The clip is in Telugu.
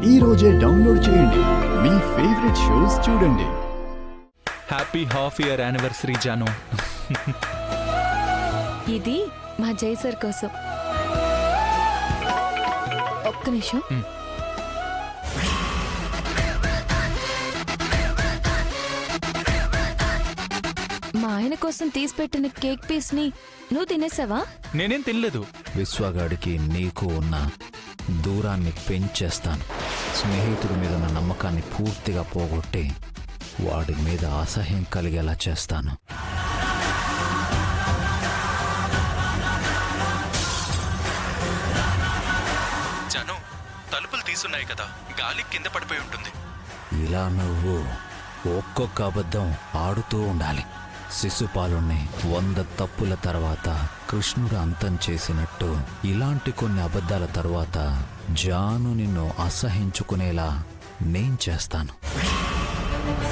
ఈ రోజే డౌన్లోడ్ చేయండి. మీ ఫేవరెట్ షోస్ చూడండి. Happy half year anniversary Janu. ఇది మా జై సార్ కోసం. ఒక్క నిమిషం. మా ఆయన కోసం తీసిపెట్టిన కేక్ పీస్ ని నువ్వు తినేసావా? నేనేం తినలేదు. విశ్వగాడికి నీకు ఉన్న దూరాన్ని పెంచేస్తాను. స్నేహితుడి మీద ఉన్న నమ్మకాన్ని పూర్తిగా పోగొట్టి వాడి మీద అసహ్యం కలిగేలా చేస్తాను. జాను, తలుపులు తీసున్నాయి కదా, గాలి కింద పడిపోయి ఉంటుంది. ఇలా నువ్వు ఒక్కొక్క అబద్ధం ఆడుతూ ఉండాలి. శిశుపాలుణ్ణి 100 తప్పుల తర్వాత కృష్ణుడు అంతం చేసినట్టు ఇలాంటి కొన్ని అబద్ధాల తరువాత జాను నిన్ను అసహించుకునేలా నేను చేస్తాను.